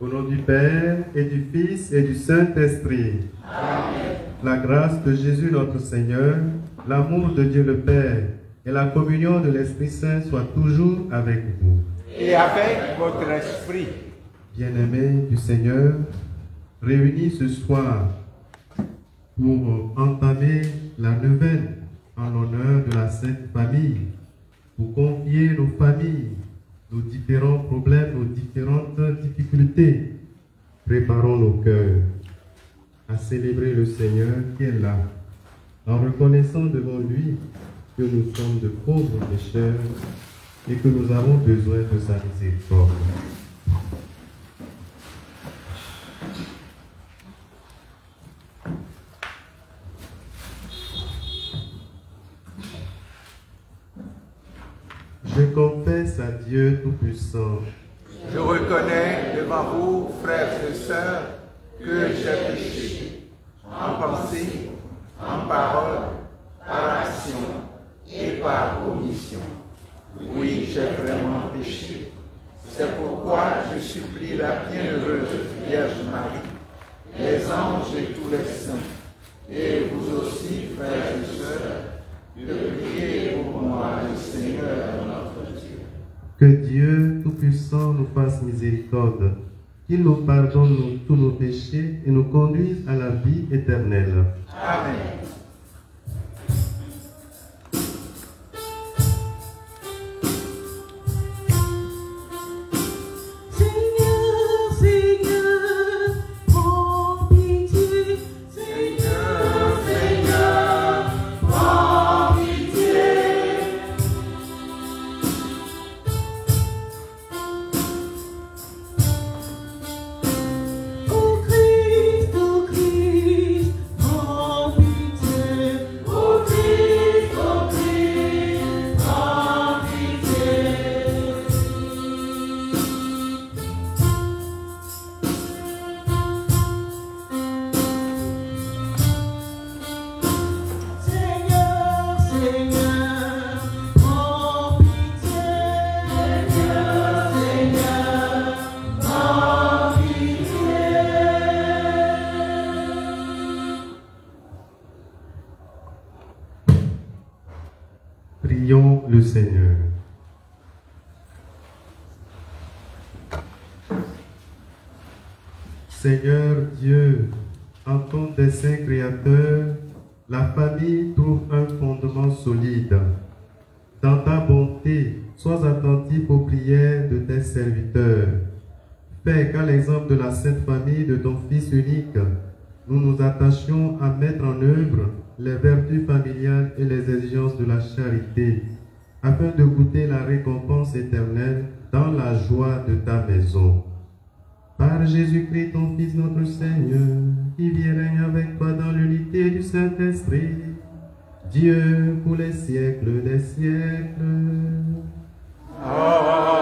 Au nom du Père, et du Fils, et du Saint-Esprit. Amen. La grâce de Jésus notre Seigneur, l'amour de Dieu le Père, et la communion de l'Esprit Saint soient toujours avec vous. Et avec votre esprit. Bien-aimés du Seigneur, réunis ce soir pour entamer la neuvaine en l'honneur de la Sainte Famille, pour confier nos familles, nos différents problèmes, nos différentes difficultés. Préparons nos cœurs à célébrer le Seigneur qui est là, en reconnaissant devant lui que nous sommes de pauvres pécheurs et que nous avons besoin de sa miséricorde. Je confesse à Dieu Tout-Puissant. Je reconnais devant vous, frères et sœurs, que j'ai péché, en pensée, en parole, par action et par omission. Oui, j'ai vraiment péché. C'est pourquoi je supplie la bienheureuse Vierge Marie, les anges et tous les saints, et vous aussi, frères et sœurs, de prier pour moi, le Seigneur notre Dieu. Que Dieu Tout-Puissant nous fasse miséricorde, qu'il nous pardonne tous nos péchés et nous conduise à la vie éternelle. Amen. Prions le Seigneur. Seigneur Dieu, en ton dessein créateur, la famille trouve un fondement solide. Dans ta bonté, sois attentif aux prières de tes serviteurs. Fais qu'à l'exemple de la Sainte Famille de ton Fils unique, nous nous attachions à mettre en œuvre les vertus familiales et les exigences de la charité, afin de goûter la récompense éternelle dans la joie de ta maison. Par Jésus-Christ, ton Fils, notre Seigneur, qui vit et règne avec toi dans l'unité du Saint-Esprit, Dieu pour les siècles des siècles. Amen.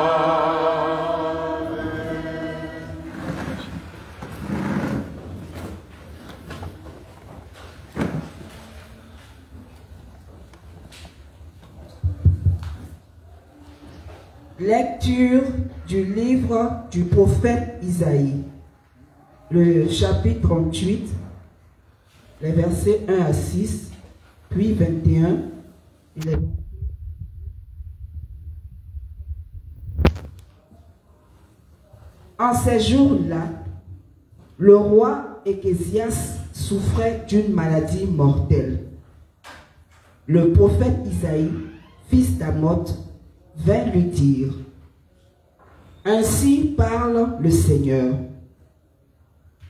Lecture du livre du prophète Isaïe, le chapitre 38, les versets 1 à 6, puis 21. En ces jours-là, le roi Ézéchias souffrait d'une maladie mortelle. Le prophète Isaïe, fils d'Amoth, vint lui dire: Ainsi parle le Seigneur.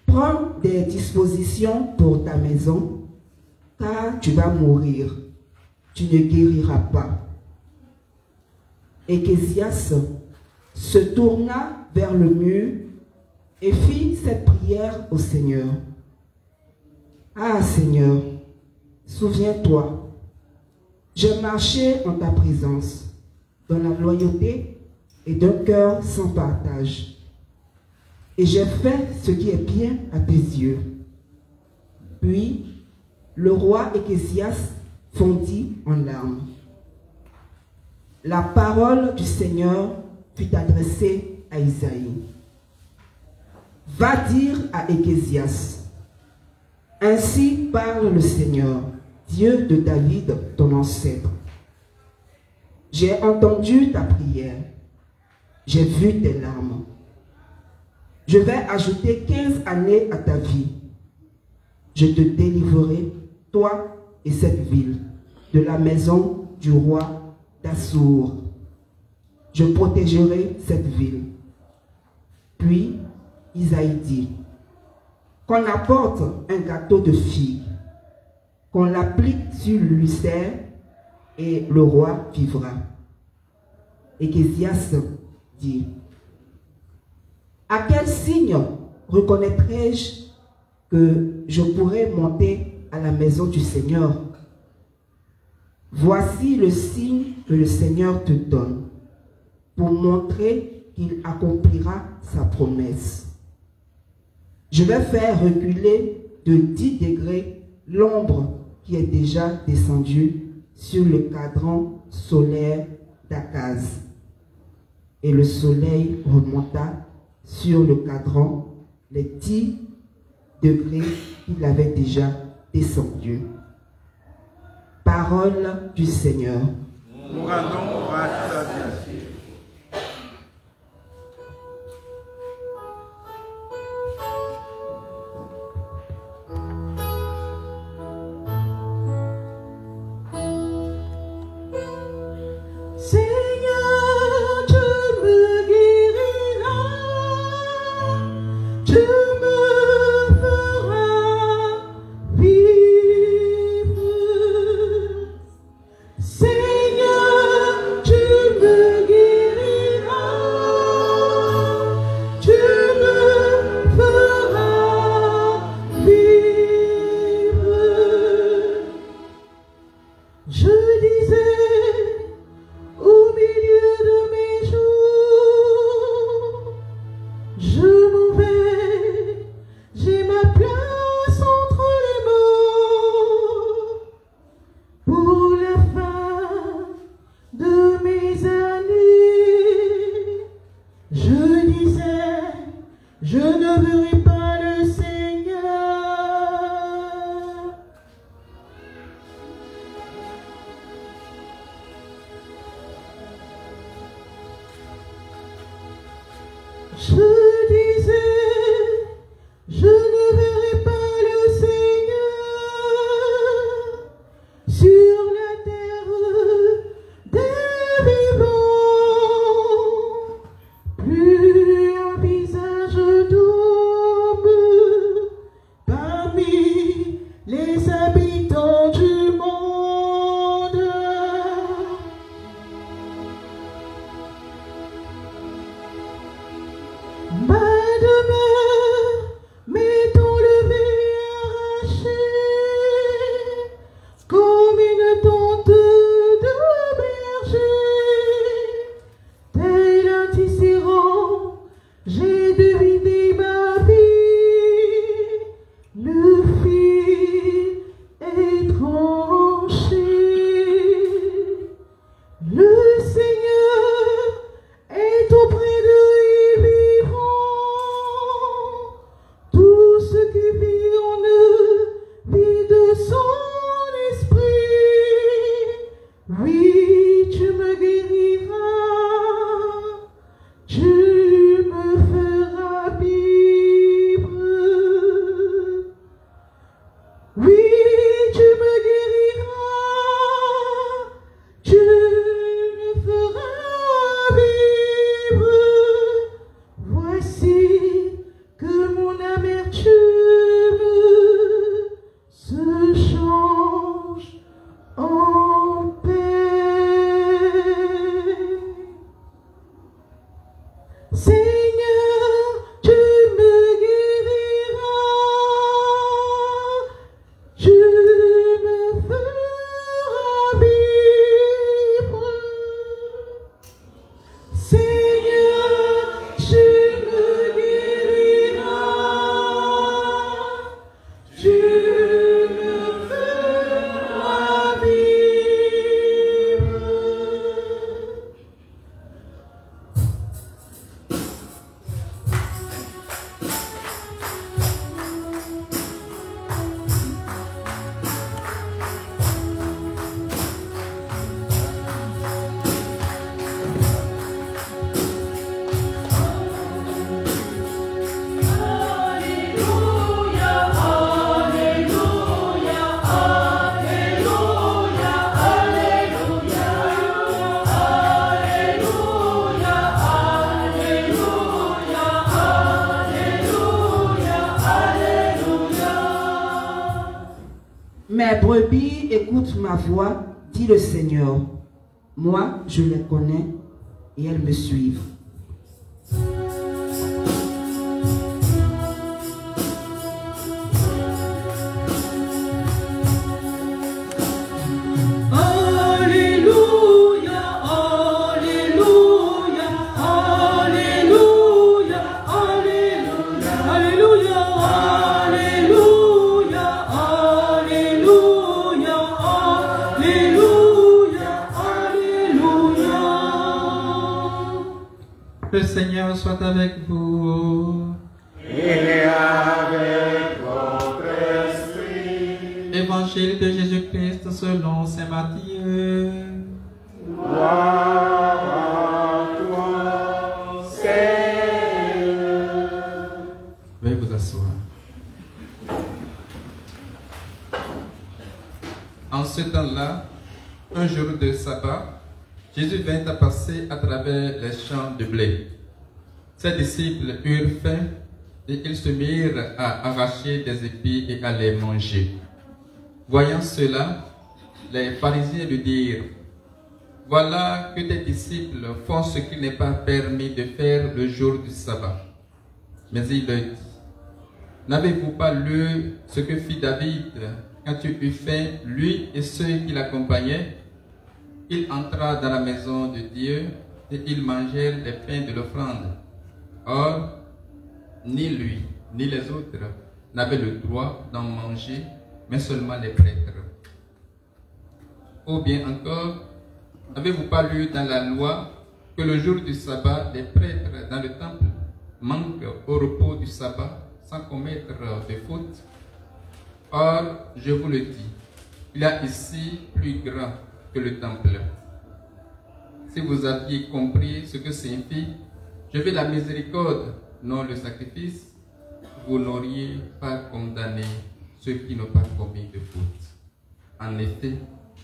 Prends des dispositions pour ta maison, car tu vas mourir, tu ne guériras pas. Ézéchias se tourna vers le mur et fit cette prière au Seigneur. Ah Seigneur, souviens-toi, j'ai marché en ta présence, dans la loyauté et d'un cœur sans partage. Et j'ai fait ce qui est bien à tes yeux. Puis, le roi Ézéchias fondit en larmes. La parole du Seigneur fut adressée à Isaïe. Va dire à Ézéchias, ainsi parle le Seigneur, Dieu de David, ton ancêtre. J'ai entendu ta prière, j'ai vu tes larmes. Je vais ajouter 15 années à ta vie. Je te délivrerai, toi et cette ville, de la maison du roi d'Assour. Je protégerai cette ville. Puis Isaïe dit, qu'on apporte un gâteau de figues, qu'on l'applique sur l'ulcère et le roi vivra. Ézéchias dit, à quel signe reconnaîtrai-je que je pourrai monter à la maison du Seigneur? Voici le signe que le Seigneur te donne pour montrer qu'il accomplira sa promesse. Je vais faire reculer de 10 degrés l'ombre qui est déjà descendue sur le cadran solaire d'Akaz. Et le soleil remonta sur le cadran les 10 degrés qu'il avait déjà descendus. Parole du Seigneur. Nous rendons grâce à Dieu. Plus un visage doux Mes brebis écoutent ma voix, dit le Seigneur. Moi, je les connais et elles me suivent. Le Seigneur soit avec vous. Et avec votre esprit. Évangile de Jésus-Christ selon saint Matthieu. Gloire à toi, Seigneur. Veuillez vous asseoir. En ce temps-là, un jour de sabbat, Jésus vint à passer à travers les champs de blé. Ses disciples eurent faim et ils se mirent à arracher des épis et à les manger. Voyant cela, les pharisiens lui dirent: voilà que tes disciples font ce qu'il n'est pas permis de faire le jour du sabbat. Mais il leur dit: n'avez-vous pas lu ce que fit David quand il eut faim, lui et ceux qui l'accompagnaient? Il entra dans la maison de Dieu et ils mangèrent les pains de l'offrande. Or, ni lui, ni les autres n'avaient le droit d'en manger, mais seulement les prêtres. Ou bien encore, n'avez-vous pas lu dans la loi que le jour du sabbat, les prêtres dans le temple manquent au repos du sabbat sans commettre de faute? Or, je vous le dis, il y a ici plus grand que le temple. Si vous aviez compris ce que signifie « je veux la miséricorde, non le sacrifice », vous n'auriez pas condamné ceux qui n'ont pas commis de faute. En effet,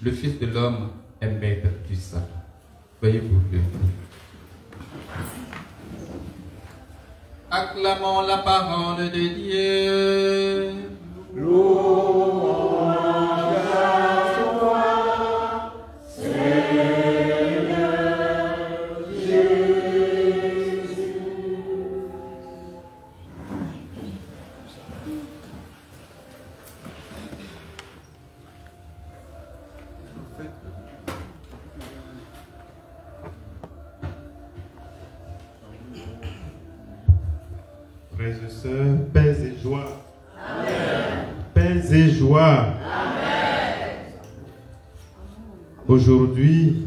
le Fils de l'homme est maître du sabbat. Veuillez vous lever. Acclamons la parole de Dieu. Louange à toi, Seigneur Jésus. Frères et sœurs, paix et joie. Amen. Paix et joie. Amen. Aujourd'hui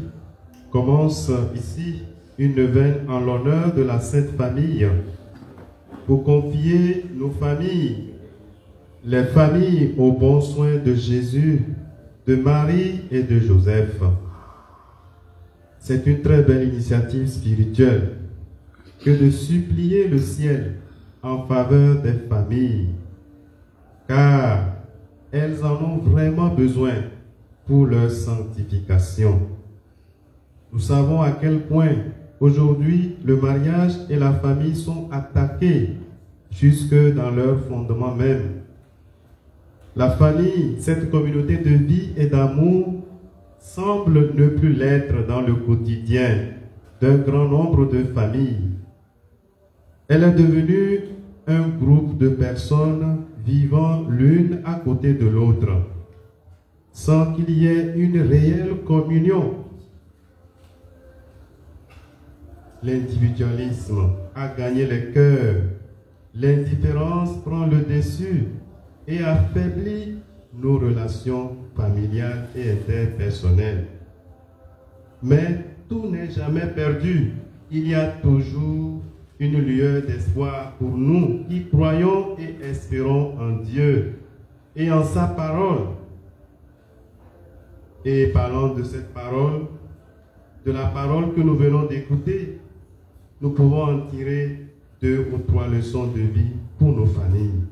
commence ici une neuvaine en l'honneur de la Sainte Famille pour confier nos familles, les familles aux bons soins de Jésus, de Marie et de Joseph. C'est une très belle initiative spirituelle que de supplier le ciel en faveur des familles, car elles en ont vraiment besoin pour leur sanctification. Nous savons à quel point aujourd'hui le mariage et la famille sont attaqués jusque dans leur fondement même. La famille, cette communauté de vie et d'amour, semble ne plus l'être dans le quotidien d'un grand nombre de familles. Elle est devenue un groupe de personnes vivant l'une à côté de l'autre, sans qu'il y ait une réelle communion. L'individualisme a gagné les cœurs, l'indifférence prend le dessus et affaiblit nos relations familiales et interpersonnelles. Mais tout n'est jamais perdu. Il y a toujours une lueur d'espoir pour nous qui croyons et espérons en Dieu et en sa parole. Et parlant de cette parole, de la parole que nous venons d'écouter, nous pouvons en tirer 2 ou 3 leçons de vie pour nos familles.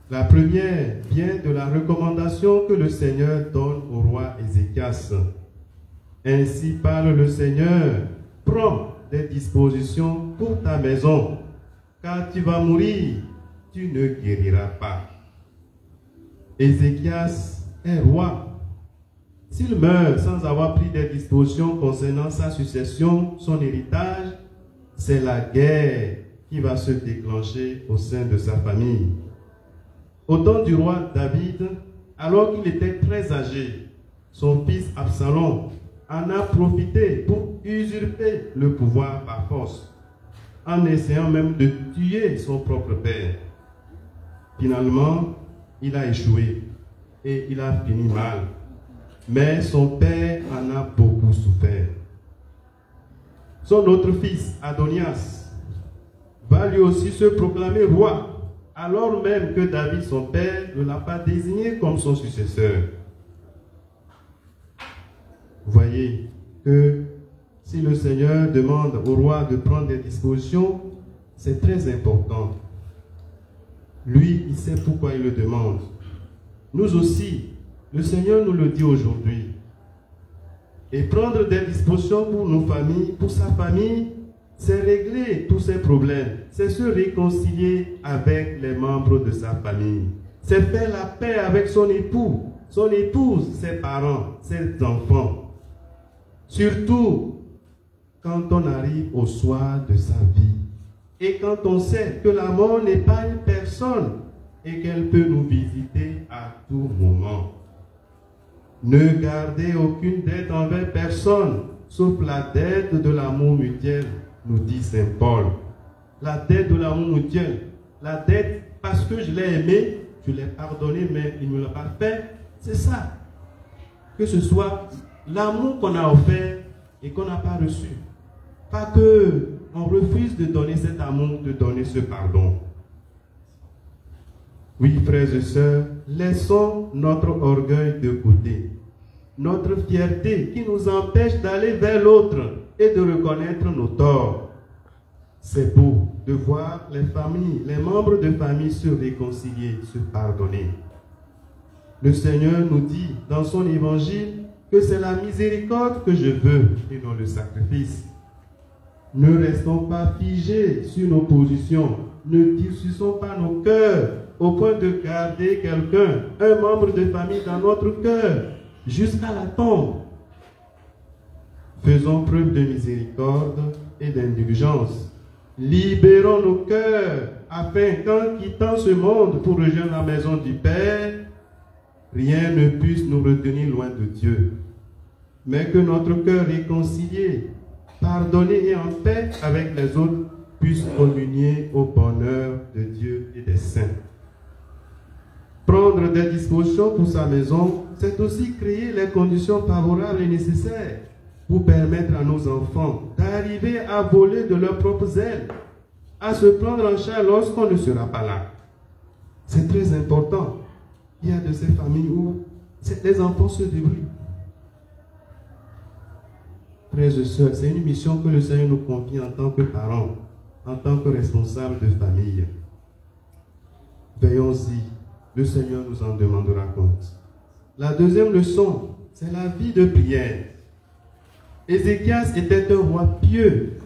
La première vient de la recommandation que le Seigneur donne au roi Ézéchias. Ainsi parle le Seigneur: prends des dispositions pour ta maison, car tu vas mourir, tu ne guériras pas. Ézéchias est roi. S'il meurt sans avoir pris des dispositions concernant sa succession, son héritage, c'est la guerre qui va se déclencher au sein de sa famille. Au temps du roi David, alors qu'il était très âgé, son fils Absalom en a profité pour usurper le pouvoir par force, en essayant même de tuer son propre père. Finalement, il a échoué et il a fini mal. Mais son père en a beaucoup souffert. Son autre fils, Adonias, va lui aussi se proclamer roi, alors même que David, son père, ne l'a pas désigné comme son successeur. Vous voyez que si le Seigneur demande au roi de prendre des dispositions, c'est très important. Lui, il sait pourquoi il le demande. Nous aussi, le Seigneur nous le dit aujourd'hui. Et prendre des dispositions pour nos familles, pour sa famille, c'est régler tous ses problèmes. C'est se réconcilier avec les membres de sa famille. C'est faire la paix avec son époux, son épouse, ses parents, ses enfants. Surtout quand on arrive au soir de sa vie. Et quand on sait que la mort n'est pas une personne et qu'elle peut nous visiter à tout moment. Ne gardez aucune dette envers personne, sauf la dette de l'amour mutuel, nous dit Saint Paul. La dette de l'amour mutuel, la dette parce que je l'ai aimé, je l'ai pardonné, mais il ne me l'a pas fait. C'est ça. Que ce soit l'amour qu'on a offert et qu'on n'a pas reçu. Pas que on refuse de donner cet amour, de donner ce pardon. Oui, frères et sœurs, laissons notre orgueil de côté, notre fierté qui nous empêche d'aller vers l'autre et de reconnaître nos torts. C'est beau de voir les familles, les membres de famille se réconcilier, se pardonner. Le Seigneur nous dit dans son évangile que c'est la miséricorde que je veux et non le sacrifice. Ne restons pas figés sur nos positions, ne durcissons pas nos cœurs au point de garder quelqu'un, un membre de famille dans notre cœur, jusqu'à la tombe. Faisons preuve de miséricorde et d'indulgence. Libérons nos cœurs afin qu'en quittant ce monde pour rejoindre la maison du Père, rien ne puisse nous retenir loin de Dieu. Mais que notre cœur réconcilié, pardonné et en paix avec les autres puisse communier au bonheur de Dieu et des saints. Prendre des dispositions pour sa maison, c'est aussi créer les conditions favorables et nécessaires pour permettre à nos enfants d'arriver à voler de leurs propres ailes, à se prendre en charge lorsqu'on ne sera pas là. C'est très important. Il y a de ces familles où les enfants se débrouillent. Frères et sœurs, c'est une mission que le Seigneur nous confie en tant que parents, en tant que responsables de famille. Veillons-y, le Seigneur nous en demandera compte. La deuxième leçon, c'est la vie de prière. Ézéchias était un roi pieux,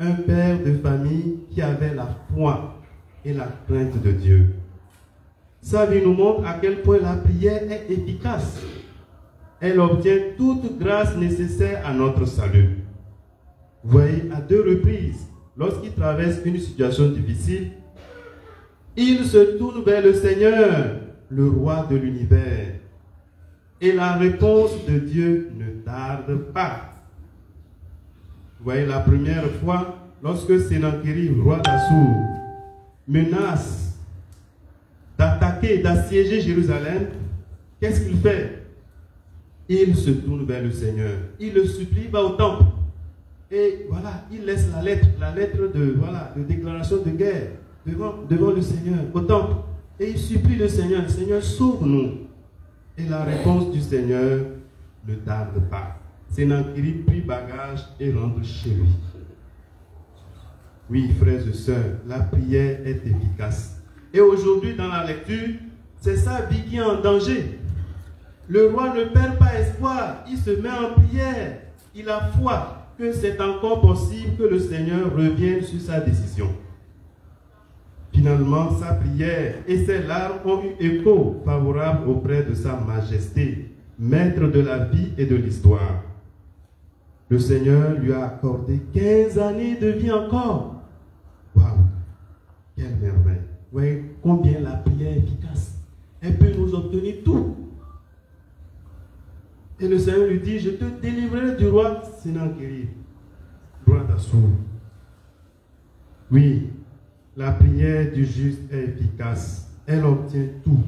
un père de famille qui avait la foi et la crainte de Dieu. Sa vie nous montre à quel point la prière est efficace. Elle obtient toute grâce nécessaire à notre salut. Vous voyez, à 2 reprises, lorsqu'il traverse une situation difficile, il se tourne vers le Seigneur, le roi de l'univers. Et la réponse de Dieu ne tarde pas. Vous voyez, la première fois, lorsque Sénankérib, roi d'Assur, menace d'attaquer, d'assiéger Jérusalem, qu'est-ce qu'il fait? Il se tourne vers le Seigneur. Il le supplie, il va au temple. Et voilà, il laisse la lettre de déclaration de guerre devant le Seigneur, au temple. Et il supplie le Seigneur, Seigneur, sauve-nous. Et la réponse du Seigneur ne tarde pas. Sénankérib prit bagage et rentre chez lui. Oui, frères et sœurs, la prière est efficace. Et aujourd'hui, dans la lecture, c'est sa vie qui est en danger. Le roi ne perd pas espoir, il se met en prière. Il a foi que c'est encore possible que le Seigneur revienne sur sa décision. Finalement, Finalement, sa prière et ses larmes ont eu écho favorable auprès de sa majesté, maître de la vie et de l'histoire. Le Seigneur lui a accordé 15 années de vie encore. Waouh! Quelle merveille! Vous voyez combien la prière est efficace. Elle peut nous obtenir tout. Et le Seigneur lui dit, je te délivrerai du roi Sénankérib, roi d'Assur. Oui, la prière du juste est efficace. Elle obtient tout.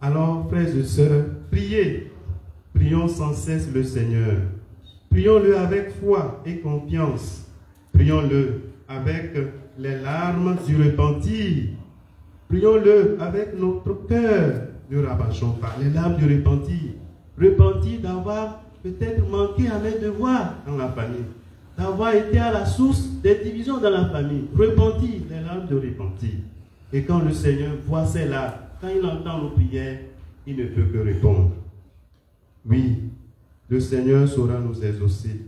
Alors, frères et sœurs, priez. Prions sans cesse le Seigneur. Prions-le avec foi et confiance. Prions-le avec les larmes du repentir. Prions-le avec notre cœur. Ne rabâchons pas les larmes du repentir. Repentir d'avoir peut-être manqué à mes devoirs dans la famille, d'avoir été à la source des divisions dans la famille. Repentir, les larmes de repentir. Et quand le Seigneur voit ces larmes, quand il entend nos prières, il ne peut que répondre. Oui, le Seigneur saura nous exaucer.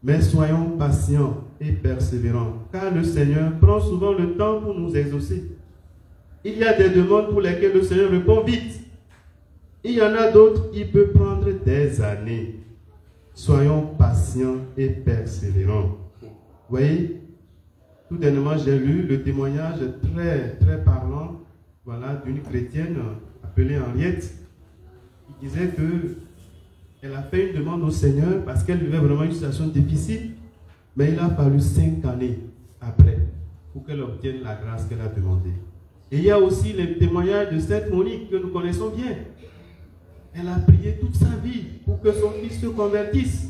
Mais soyons patients et persévérants, car le Seigneur prend souvent le temps pour nous exaucer. Il y a des demandes pour lesquelles le Seigneur répond vite. Il y en a d'autres qui peuvent prendre des années. Soyons patients et persévérants. Vous voyez, tout dernièrement, j'ai lu le témoignage très, très parlant, voilà, d'une chrétienne appelée Henriette, qui disait que elle a fait une demande au Seigneur parce qu'elle vivait vraiment une situation difficile, mais il a fallu 5 années après pour qu'elle obtienne la grâce qu'elle a demandée. Et il y a aussi le témoignage de cette Monique que nous connaissons bien. Elle a prié toute sa vie pour que son fils se convertisse.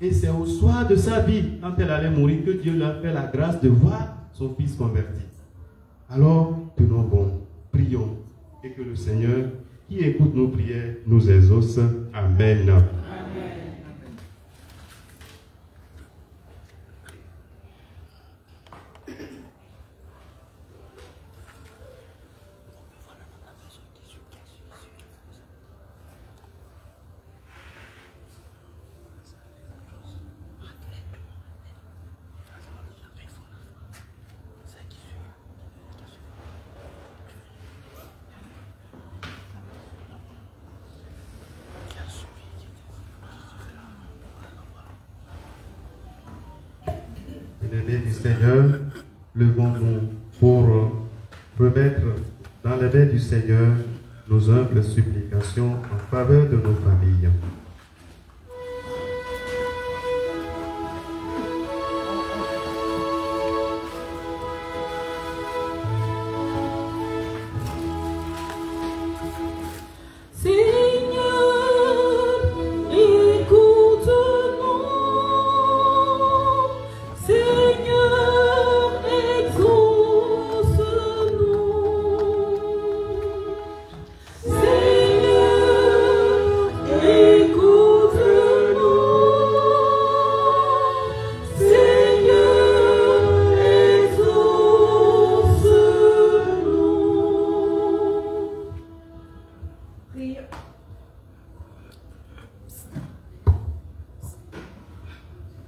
Et c'est au soir de sa vie, quand elle allait mourir, que Dieu lui a fait la grâce de voir son fils converti. Alors, tenons bon, prions, et que le Seigneur, qui écoute nos prières, nous exauce. Amen. Du Seigneur, levons-nous pour remettre dans les mains du Seigneur nos humbles supplications en faveur de nos familles.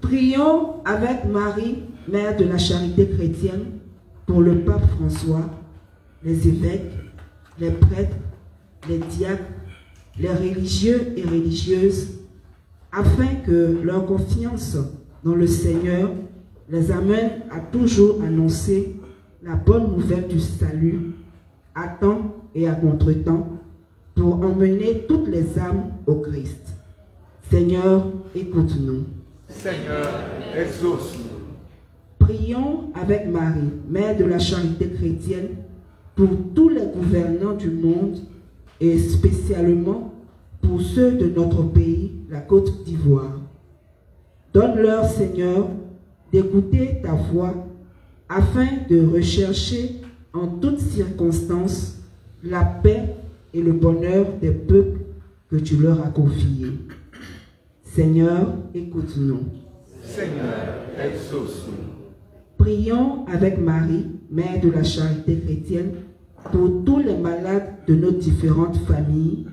Prions avec Marie, mère de la charité chrétienne, pour le pape François, les évêques, les prêtres, les diacres, les religieux et religieuses, afin que leur confiance dans le Seigneur les amène à toujours annoncer la bonne nouvelle du salut à temps et à contre-temps pour emmener toutes les âmes au Christ. Seigneur, écoute-nous. Seigneur, exauce-nous. Prions avec Marie, mère de la charité chrétienne, pour tous les gouvernants du monde et spécialement pour ceux de notre pays, la Côte d'Ivoire. Donne-leur, Seigneur, d'écouter ta voix afin de rechercher en toutes circonstances la paix et le bonheur des peuples que tu leur as confiés. Seigneur, écoute-nous. Seigneur, exauce-nous. Prions avec Marie, mère de la charité chrétienne, pour tous les malades de nos différentes familles,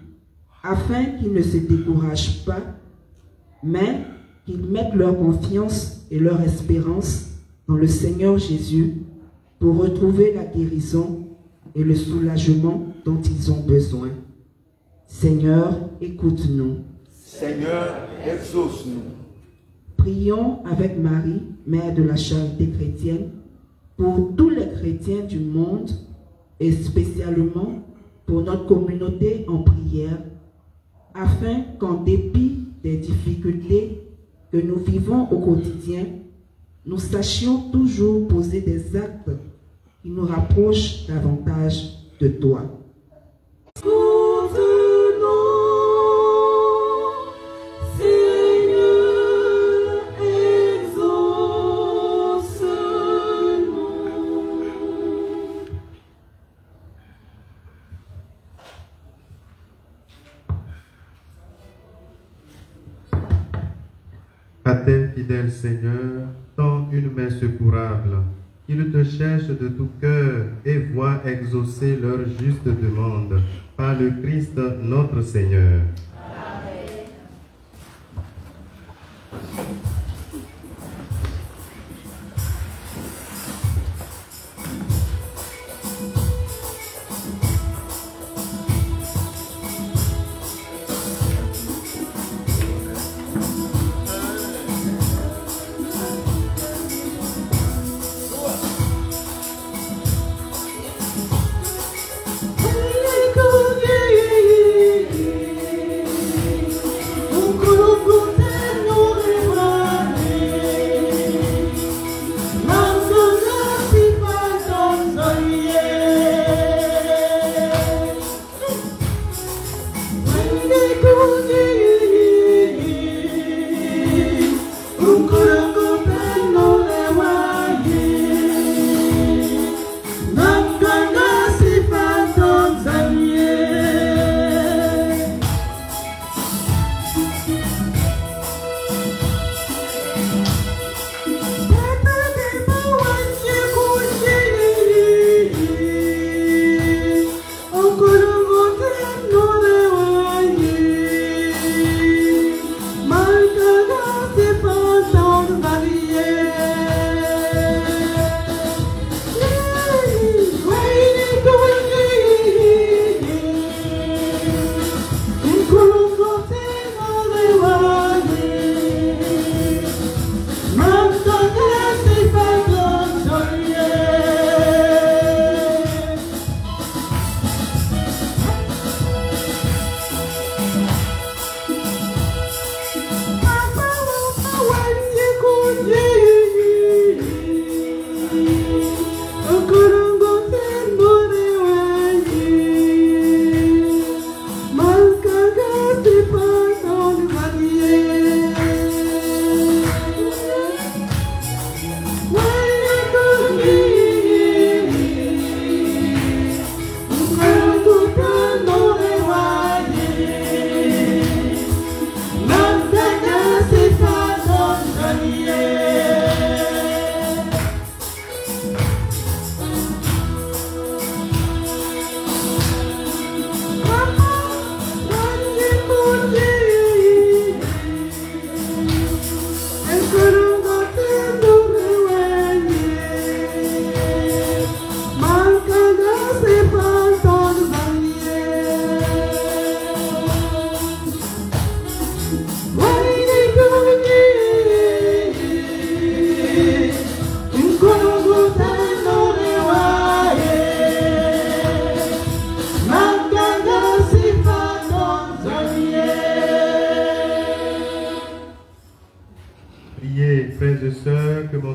afin qu'ils ne se découragent pas, mais qu'ils mettent leur confiance et leur espérance dans le Seigneur Jésus pour retrouver la guérison et le soulagement dont ils ont besoin. Seigneur, écoute-nous. Seigneur, exauce-nous. Prions avec Marie, Mère de la Charité chrétienne, pour tous les chrétiens du monde et spécialement pour notre communauté en prière, afin qu'en dépit des difficultés que nous vivons au quotidien, nous sachions toujours poser des actes qui nous rapprochent davantage de toi. À tes fidèles Seigneur, tends une main secourable. Ils te cherchent de tout cœur et voient exaucer leur juste demande par le Christ notre Seigneur.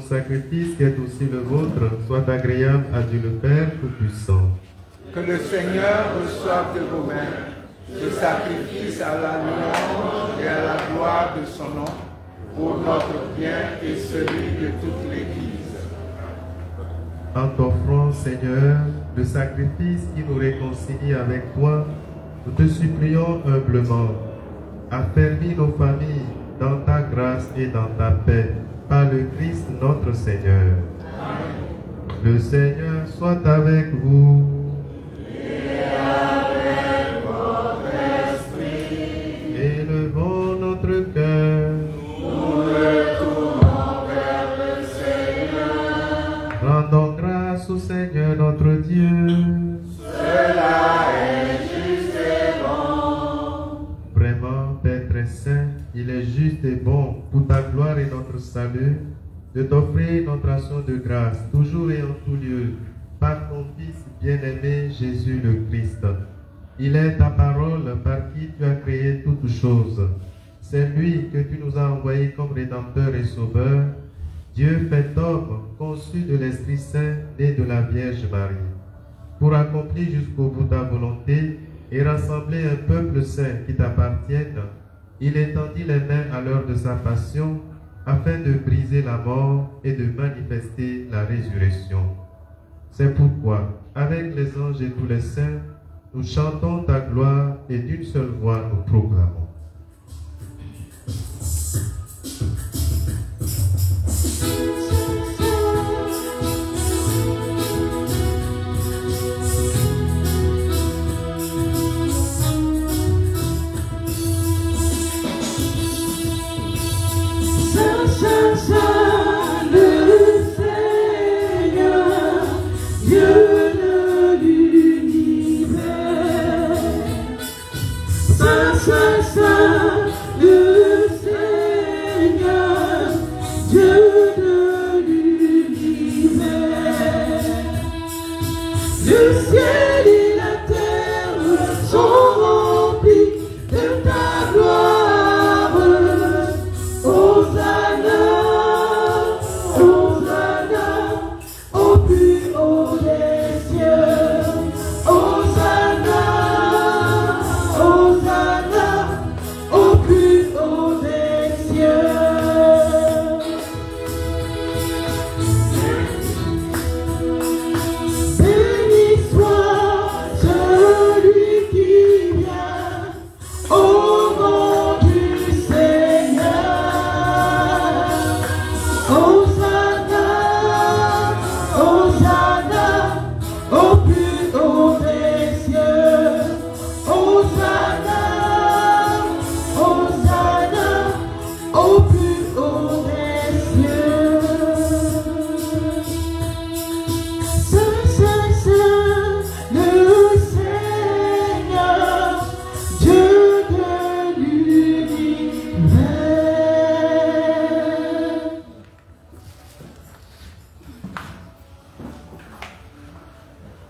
Sacrifice qui est aussi le vôtre soit agréable à Dieu le Père Tout-Puissant. Que le Seigneur reçoive de vos mains le sacrifice à la louange et à la gloire de son nom pour notre bien et celui de toute l'Église. En t'offrant, Seigneur, le sacrifice qui nous réconcilie avec toi, nous te supplions humblement, affermis nos familles dans ta grâce et dans ta paix, par le Christ notre Seigneur. Amen. Le Seigneur soit avec vous. Et avec votre esprit. Élevons notre cœur. Nous retournons vers le Seigneur. Rendons grâce au Seigneur notre notre Dieu. Cela est juste et bon. Vraiment, Père très saint, il est juste et bon pour ta gloire et notre salut de t'offrir notre action de grâce, toujours et en tout lieu, par ton Fils bien-aimé Jésus le Christ. Il est ta parole par qui tu as créé toutes choses. C'est lui que tu nous as envoyé comme Rédempteur et Sauveur, Dieu fait homme, conçu de l'Esprit Saint, né de la Vierge Marie, pour accomplir jusqu'au bout ta volonté et rassembler un peuple saint qui t'appartienne. Il étendit les mains à l'heure de sa passion, afin de briser la mort et de manifester la résurrection. C'est pourquoi, avec les anges et tous les saints, nous chantons ta gloire et d'une seule voix nous proclamons.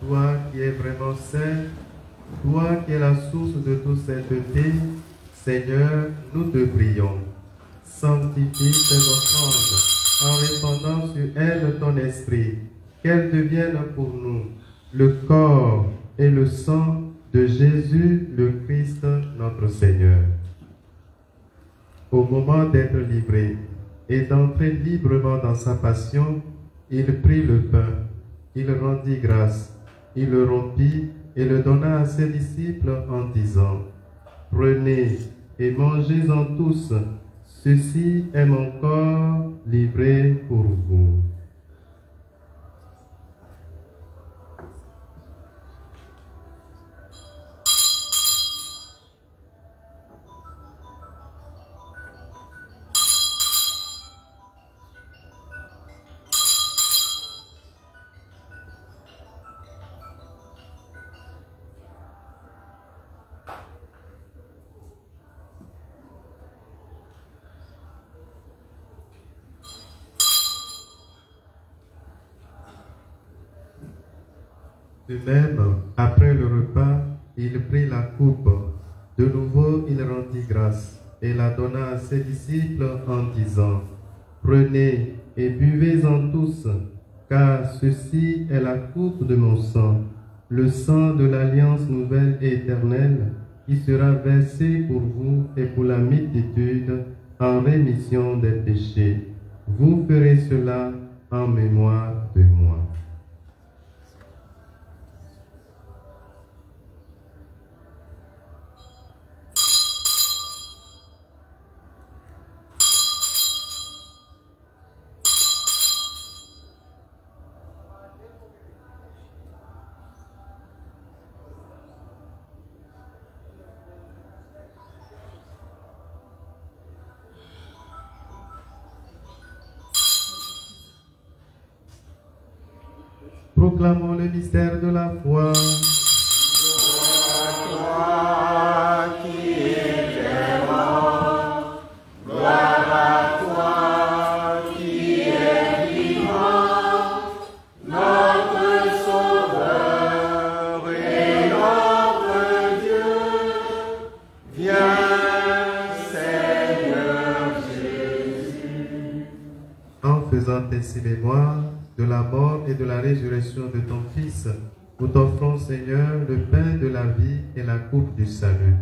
Toi qui es vraiment saint, toi qui es la source de toute sainteté, Seigneur, nous te prions. Sanctifie tes offrandes en répandant sur elles ton esprit, qu'elles deviennent pour nous le corps et le sang de Jésus le Christ notre Seigneur. Au moment d'être livré et d'entrer librement dans sa passion, il prit le pain, il rendit grâce, il le rompit et le donna à ses disciples en disant: Prenez et mangez-en tous, ceci est mon corps livré pour vous. De même, après le repas, il prit la coupe. De nouveau, il rendit grâce et la donna à ses disciples en disant: Prenez et buvez-en tous, car ceci est la coupe de mon sang, le sang de l'alliance nouvelle et éternelle, qui sera versé pour vous et pour la multitude en rémission des péchés. Vous ferez cela en mémoire de moi. Proclamons le mystère de la foi. Toi qui es mort, gloire à toi qui es vivant, notre Sauveur et notre Dieu. Viens, Seigneur Jésus. En faisant ainsi mémoire de la mort et de la résurrection de ton Fils, nous t'offrons, Seigneur, le pain de la vie et la coupe du salut.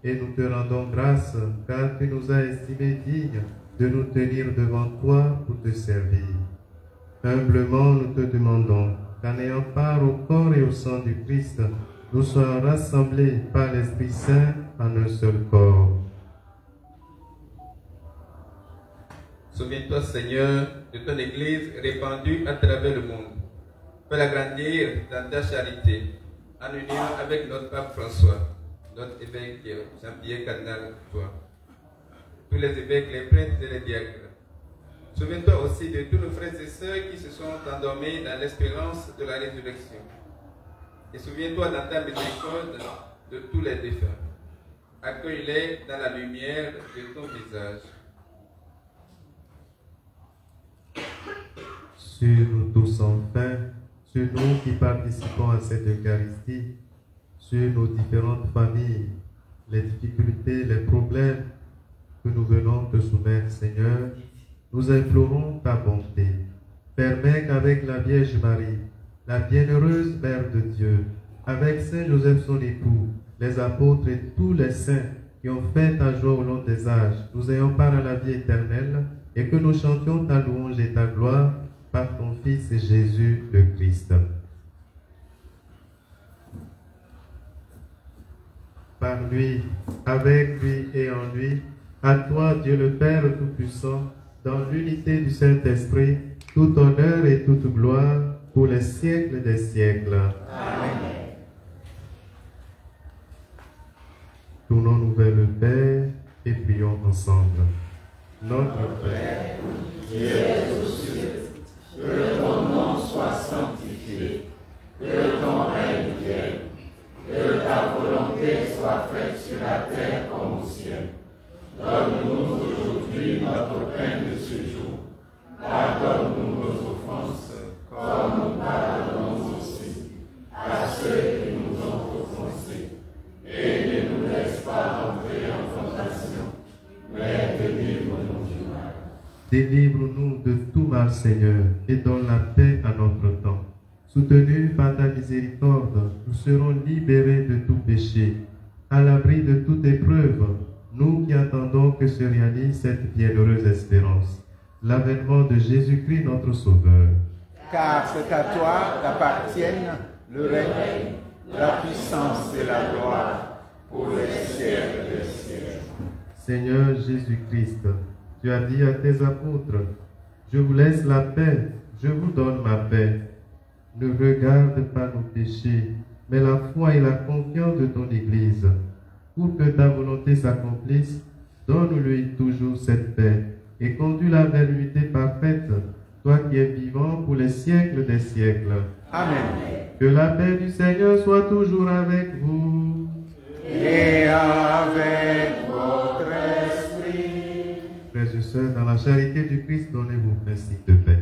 Et nous te rendons grâce, car tu nous as estimés dignes de nous tenir devant toi pour te servir. Humblement, nous te demandons qu'en ayant part au corps et au sang du Christ, nous soyons rassemblés par l'Esprit Saint en un seul corps. Souviens-toi, Seigneur, de ton Église répandue à travers le monde. Fais-la grandir dans ta charité, en union avec notre pape François, notre évêque Jean-Pierre Cardinal, toi, tous les évêques, les prêtres et les diacres. Souviens-toi aussi de tous nos frères et sœurs qui se sont endormis dans l'espérance de la résurrection. Et souviens-toi dans ta miséricorde de tous les défunts. Accueille-les dans la lumière de ton visage. Sur nous tous enfin, sur nous qui participons à cette Eucharistie, sur nos différentes familles, les difficultés, les problèmes que nous venons te soumettre, Seigneur, nous implorons ta bonté. Permets qu'avec la Vierge Marie, la bienheureuse Mère de Dieu, avec Saint Joseph son époux, les apôtres et tous les saints qui ont fait ta joie au long des âges, nous ayons part à la vie éternelle et que nous chantions ta louange et ta gloire par ton Fils Jésus le Christ. Par lui, avec lui et en lui, à toi, Dieu le Père Tout-Puissant, dans l'unité du Saint-Esprit, tout honneur et toute gloire pour les siècles des siècles. Amen. Tournons-nous vers le Père et prions ensemble. Notre Père, qui es aux cieux, que ton nom soit sanctifié, que ton règne vienne, que ta volonté soit faite sur la terre comme au ciel. Donne-nous aujourd'hui notre pain de ce jour. Pardonne-nous nos offenses, comme nous pardonnons aussi à ceux qui nous ont offensés. Et ne nous laisse pas entrer en tentation, mais délivre-nous du mal. délivre-nous de tout mal, Seigneur, et donne la paix à notre temps. Soutenus par ta miséricorde, nous serons libérés de tout péché, à l'abri de toute épreuve, nous qui attendons que se réalise cette bienheureuse espérance, l'avènement de Jésus-Christ notre Sauveur. Car c'est à toi qu'appartiennent le règne, la puissance et la gloire pour les siècles des siècles. Seigneur Jésus-Christ, tu as dit à tes apôtres, je vous laisse la paix, je vous donne ma paix. Ne regarde pas nos péchés, mais la foi et la confiance de ton Église. Pour que ta volonté s'accomplisse, donne-lui toujours cette paix et conduis-la vers l'unité parfaite, toi qui es vivant pour les siècles des siècles. Amen. Que la paix du Seigneur soit toujours avec vous. Et avec votre esprit. Frères et sœurs, dans la charité du Christ, donnez-vous un signe de paix.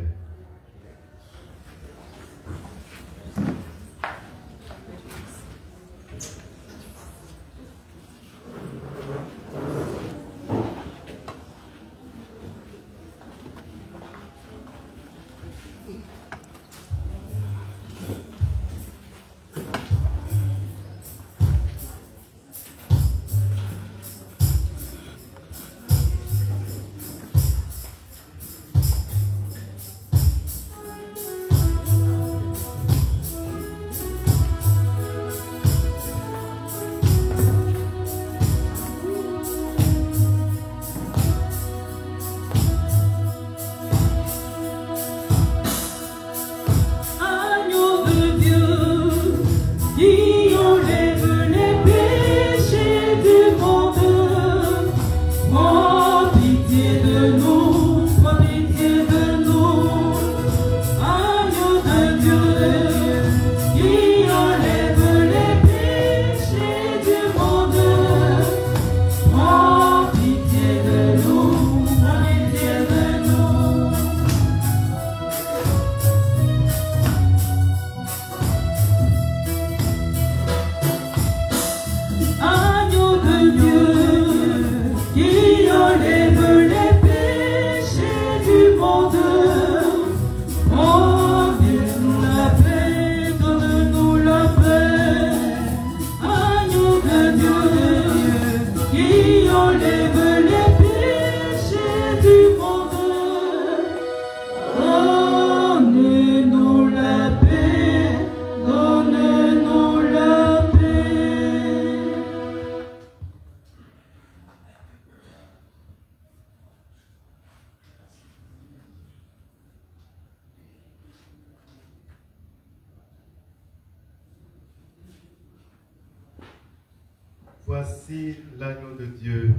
Voici l'agneau de Dieu.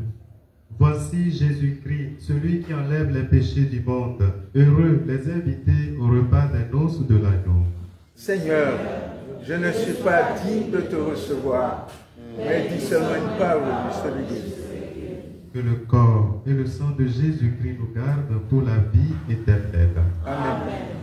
Voici Jésus-Christ, celui qui enlève les péchés du monde. Heureux les invités au repas des noces de l'agneau. Seigneur, je ne suis pas digne de te recevoir, mais dis seulement une parole du salut de Dieu. Que le corps et le sang de Jésus-Christ nous gardent pour la vie éternelle. Amen.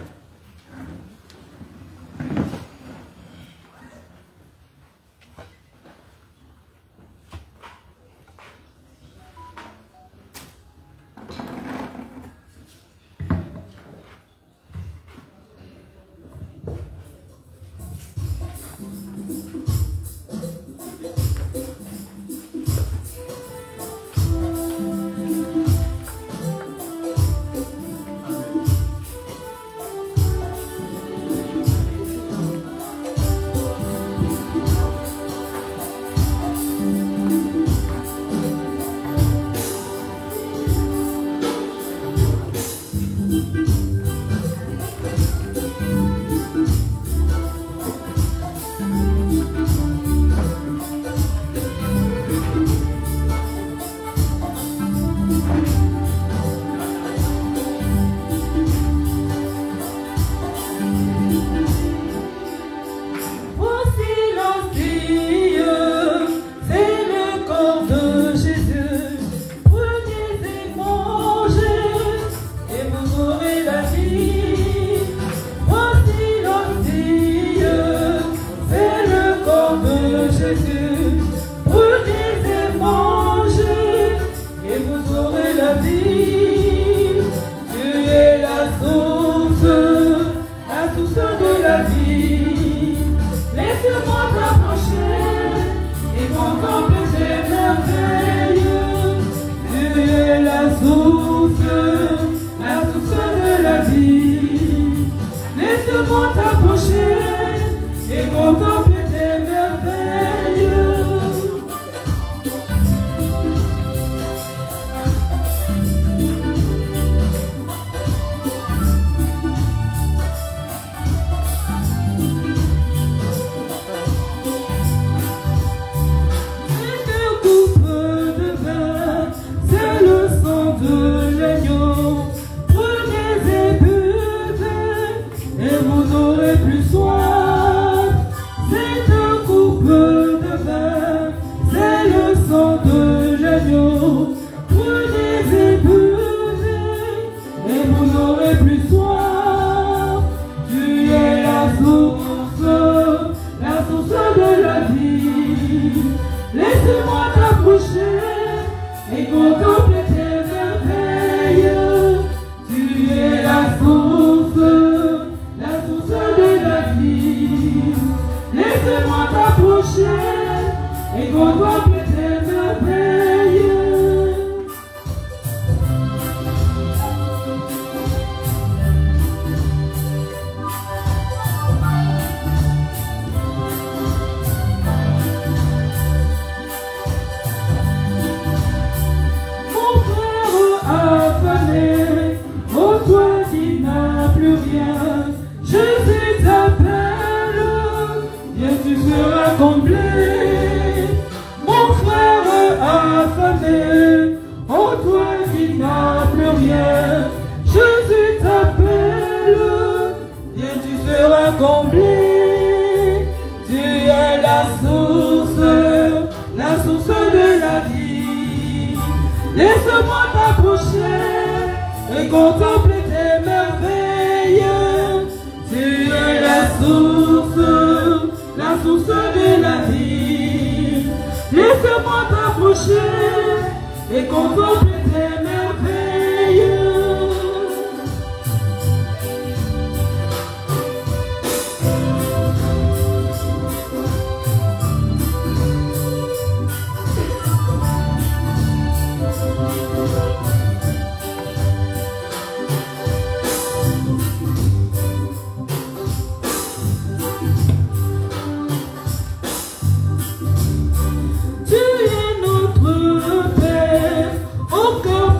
Tu es notre Père, au cœur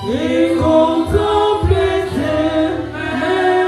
et contempler tes merveilles.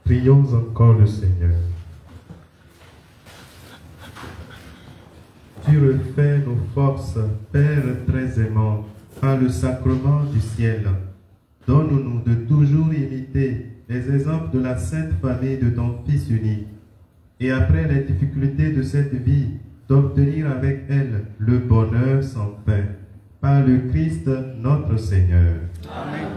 Prions encore le Seigneur. Tu refais nos forces, Père très aimant, par le sacrement du ciel. Donne-nous de toujours imiter les exemples de la sainte famille de ton Fils unique, et après les difficultés de cette vie, d'obtenir avec elle le bonheur sans fin. Par le Christ notre Seigneur. Amen.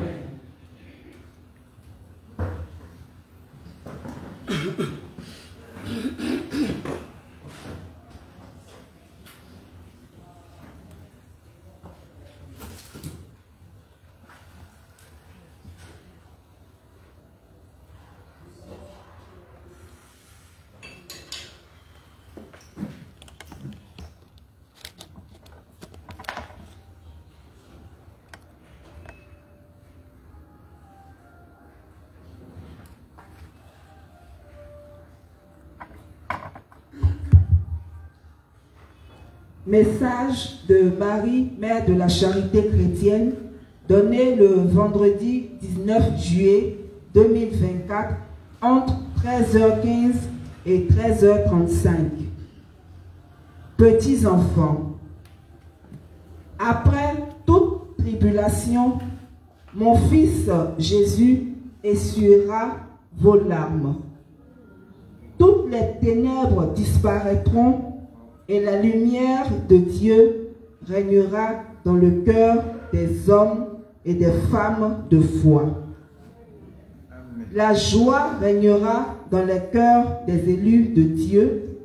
Message de Marie, Mère de la Charité chrétienne, donné le vendredi 19 juillet 2024 entre 13h15 et 13h35. Petits enfants, après toute tribulation, mon fils Jésus essuiera vos larmes. Toutes les ténèbres disparaîtront et la lumière de Dieu régnera dans le cœur des hommes et des femmes de foi. Amen. La joie régnera dans les cœurs des élus de Dieu.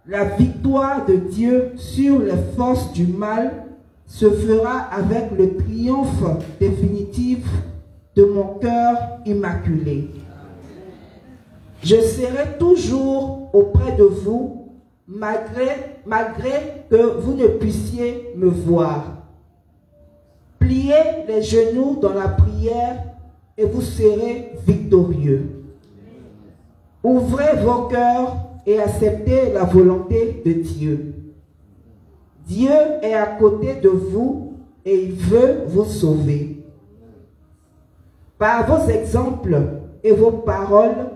La victoire de Dieu sur les forces du mal se fera avec le triomphe définitif de mon cœur immaculé. Je serai toujours auprès de vous malgré que vous ne puissiez me voir. Pliez les genoux dans la prière et vous serez victorieux. Ouvrez vos cœurs et acceptez la volonté de Dieu. Dieu est à côté de vous et il veut vous sauver. Par vos exemples et vos paroles,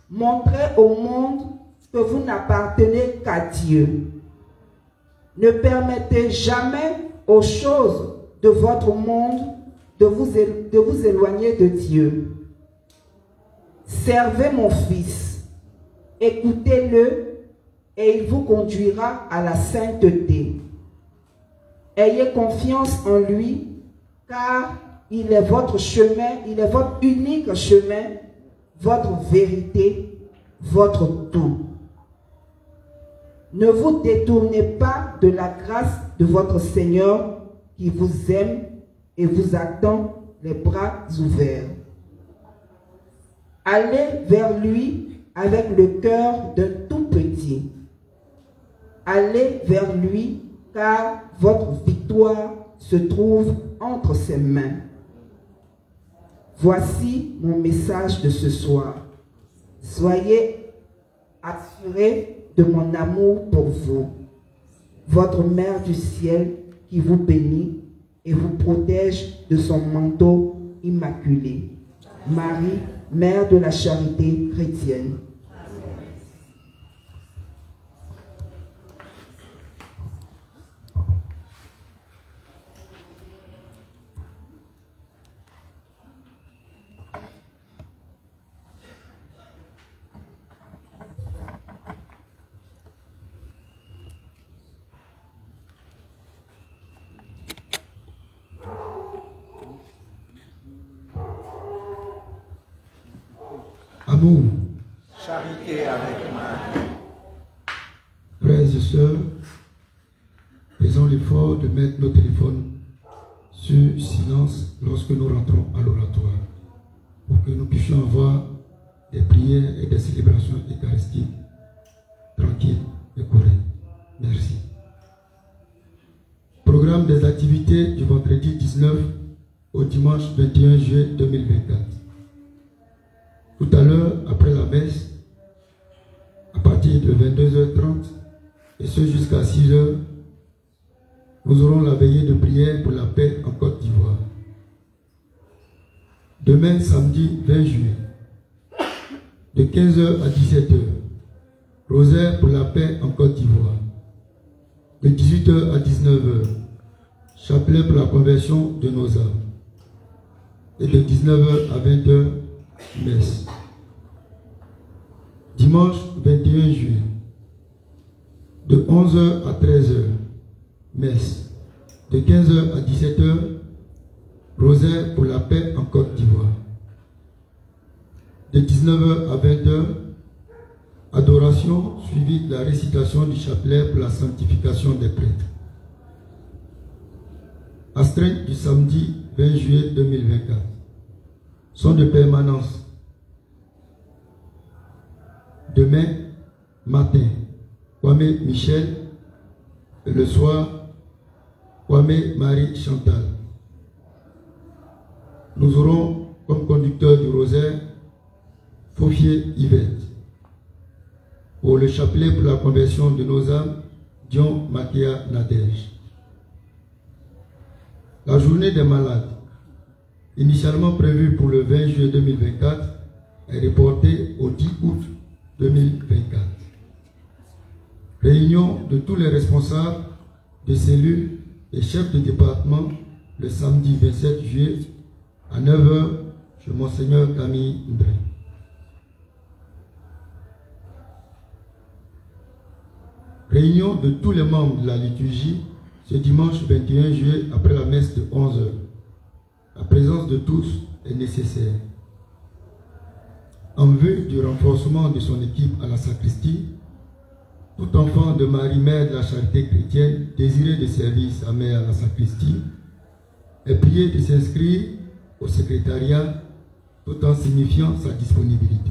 montrez au monde que vous n'appartenez qu'à Dieu. Ne permettez jamais aux choses de votre monde de vous éloigner de Dieu. Servez mon Fils, écoutez-le et il vous conduira à la sainteté. Ayez confiance en lui, car il est votre chemin, il est votre unique chemin, votre vérité, votre tout. Ne vous détournez pas de la grâce de votre Seigneur qui vous aime et vous attend les bras ouverts. Allez vers lui avec le cœur d'un tout petit. Allez vers lui car votre victoire se trouve entre ses mains. Voici mon message de ce soir. Soyez assurés de mon amour pour vous. Votre Mère du ciel qui vous bénit et vous protège de son manteau immaculé. Marie, Mère de la Charité chrétienne. Amour. Charité avec Marie. Frères et sœurs, faisons l'effort de mettre nos téléphones sur silence lorsque nous rentrons à l'oratoire, pour que nous puissions avoir des prières et des célébrations eucharistiques tranquilles et correctes. Merci. Programme des activités du vendredi 19 au dimanche 21 juillet 2024. Tout à l'heure, après la messe, à partir de 22h30 et ce jusqu'à 6h, nous aurons la veillée de prière pour la paix en Côte d'Ivoire. Demain, samedi 20 juillet, de 15h à 17h, rosaire pour la paix en Côte d'Ivoire. De 18h à 19h, chapelet pour la conversion de nos âmes. Et de 19h à 20h, messe. Dimanche 21 juillet, de 11h à 13h, messe. De 15h à 17h, rosaire pour la paix en Côte d'Ivoire. De 19h à 20h, adoration suivie de la récitation du chapelet pour la sanctification des prêtres. Astreinte du samedi 20 juillet 2024. Sont de permanence. Demain matin, Kwame Michel. Et le soir, Kwame Marie Chantal. Nous aurons comme conducteur du rosaire Faufier Yvette. Pour le chapelet pour la conversion de nos âmes, Dion Makia Nadège. La journée des malades, initialement prévue pour le 20 juillet 2024, est reportée au 10 août 2024. Réunion de tous les responsables de cellules et chefs de département le samedi 27 juillet à 9h chez Monseigneur Camille Ndré. Réunion de tous les membres de la liturgie ce dimanche 21 juillet après la messe de 11h. La présence de tous est nécessaire. En vue du renforcement de son équipe à la sacristie, tout enfant de Marie, Mère de la Charité chrétienne, désiré de servir sa mère à la sacristie, est prié de s'inscrire au secrétariat tout en signifiant sa disponibilité.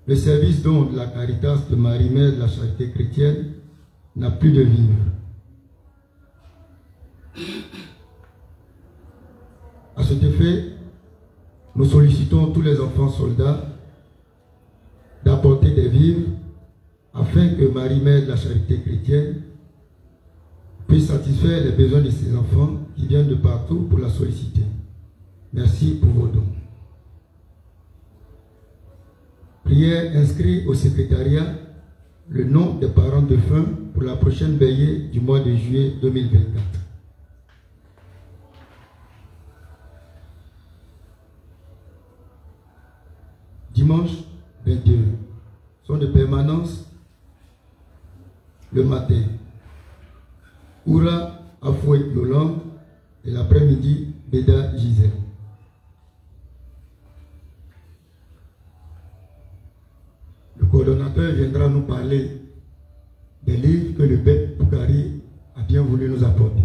Le service don de la Caritas de Marie, Mère de la Charité chrétienne n'a plus de vivre. À cet effet, nous sollicitons tous les enfants soldats d'apporter des vivres afin que Marie, Mère de la Charité chrétienne puisse satisfaire les besoins de ses enfants qui viennent de partout pour la solliciter. Merci pour vos dons. Prière inscrit au secrétariat le nom des parents de faim pour la prochaine veillée du mois de juillet 2024. Dimanche 21, sont de permanence le matin. Oura Afoué Lolande et l'après-midi Béda Gisèle. Le coordonnateur viendra nous parler des livres que le Beth Boukari a bien voulu nous apporter.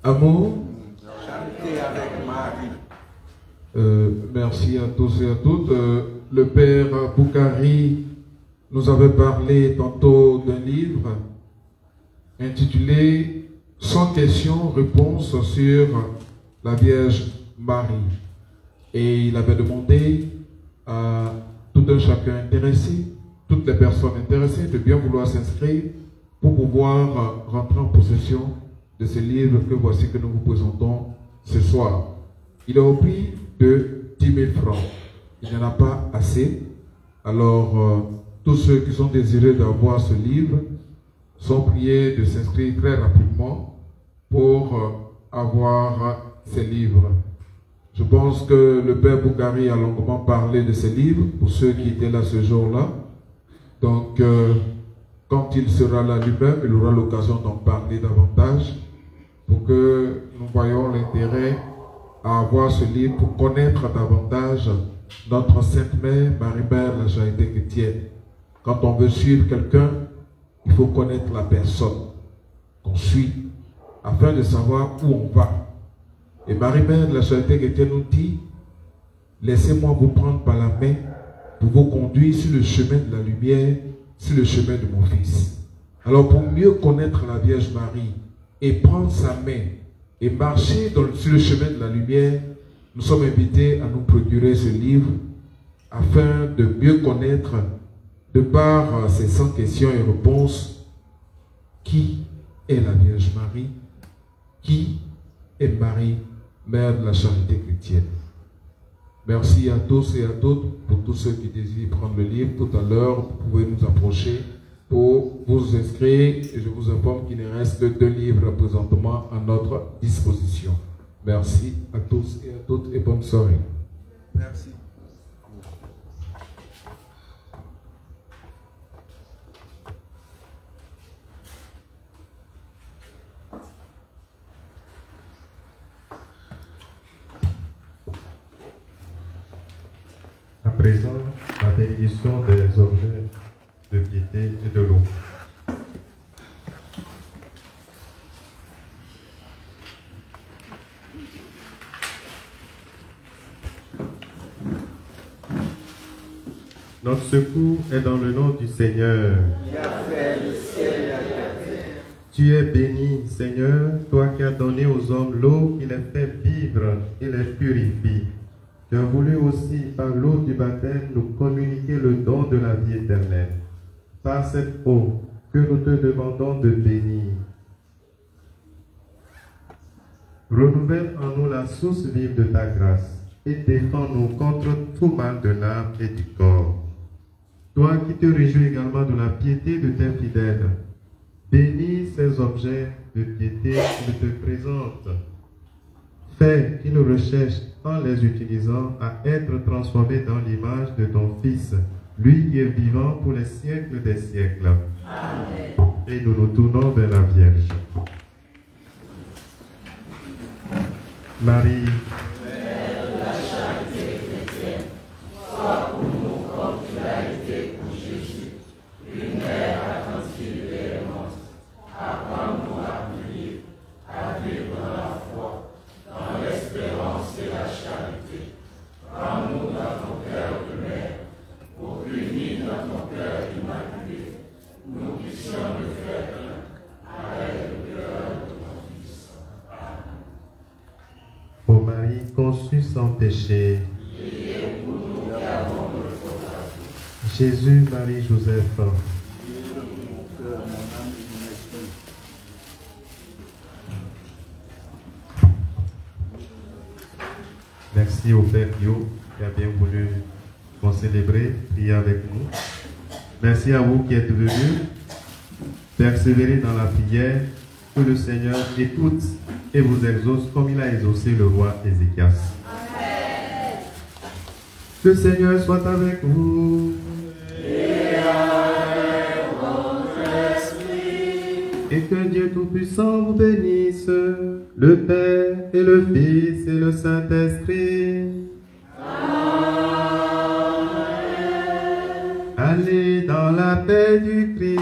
Amour. Charité avec Marie. Merci à tous et à toutes. Le père Boukari nous avait parlé tantôt d'un livre intitulé 100 questions-réponses sur la Vierge Marie. Et il avait demandé à tout un chacun intéressé, toutes les personnes intéressées, de bien vouloir s'inscrire pour pouvoir rentrer en possession de ce livre que voici que nous vous présentons ce soir. Il est au prix de 10 000 francs. Il n'y en a pas assez. Alors, tous ceux qui sont désireux d'avoir ce livre sont priés de s'inscrire très rapidement pour avoir ces livres. Je pense que le Père Boukari a longuement parlé de ces livres pour ceux qui étaient là ce jour-là. Donc, quand il sera là lui-même, il aura l'occasion d'en parler davantage pour que nous voyions l'intérêt à avoir ce livre pour connaître davantage notre Sainte Mère, Marie-Mère, la charité chrétienne. Quand on veut suivre quelqu'un, il faut connaître la personne qu'on suit afin de savoir où on va. Et Marie-Mère de la charité chrétienne nous dit, laissez-moi vous prendre par la main pour vous conduire sur le chemin de la lumière, sur le chemin de mon Fils. Alors pour mieux connaître la Vierge Marie et prendre sa main et marcher sur le chemin de la lumière, nous sommes invités à nous procurer ce livre afin de mieux connaître, de par ces 100 questions et réponses, qui est la Vierge Marie, qui est Marie, Mère de la charité chrétienne. Merci à tous et à toutes pour tous ceux qui désirent prendre le livre. Tout à l'heure, vous pouvez nous approcher pour vous inscrire. Et je vous informe qu'il reste que 2 livres présentement à notre disposition. Merci à tous et à toutes et bonne soirée. Merci. À présent, la bénédiction des objets de piété et de l'eau. Notre secours est dans le nom du Seigneur. Qui a fait le ciel et la terre. Tu es béni, Seigneur, toi qui as donné aux hommes l'eau, qui les fait vivre et les purifie. Tu as voulu aussi, par l'eau du baptême, nous communiquer le don de la vie éternelle. Par cette eau que nous te demandons de bénir. Renouvelle en nous la source vive de ta grâce et défends-nous contre tout mal de l'âme et du corps. Toi qui te réjouis également de la piété de tes fidèles, bénis ces objets de piété qu'ils te présentent. Fais qu'ils recherchent, en les utilisant, à être transformés dans l'image de ton Fils, lui qui est vivant pour les siècles des siècles. Amen. Et nous nous tournons vers la Vierge. Marie, Mère de la charité chrétienne, sois pour nous comme tu l'as été pour Jésus, une mère attentive et aimante. Apprends-nous à vivre dans la foi, dans l'espérance et la charité. Prends-nous dans ton cœur de mère, pour qu'unis dans ton cœur immaculé, nous puissions le faire avec le cœur de ton Fils. ô Marie conçue sans péché, Priez pour nous qui avons le faute. Jésus, Marie, Joseph, merci au Père Pio qui a bien voulu qu'on célébrer, prier avec nous. Merci à vous qui êtes venus persévérer dans la prière, que le Seigneur écoute et vous exauce comme il a exaucé le roi Ézéchias. Amen. Que le Seigneur soit avec vous. Et avec votre esprit. Et que Dieu Tout-Puissant vous bénisse, le Père et le Fils et le Saint-Esprit. Amen. Allez dans la paix du Christ.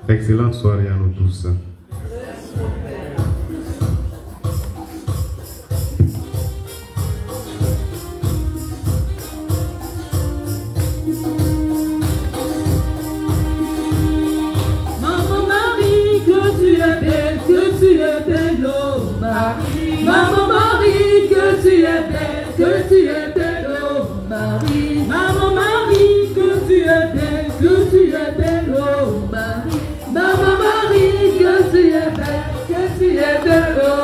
Excellente soirée à nous tous. Maman Marie, que tu es belle, oh Marie. Maman Marie, que tu es belle, oh Marie. Maman de l'eau.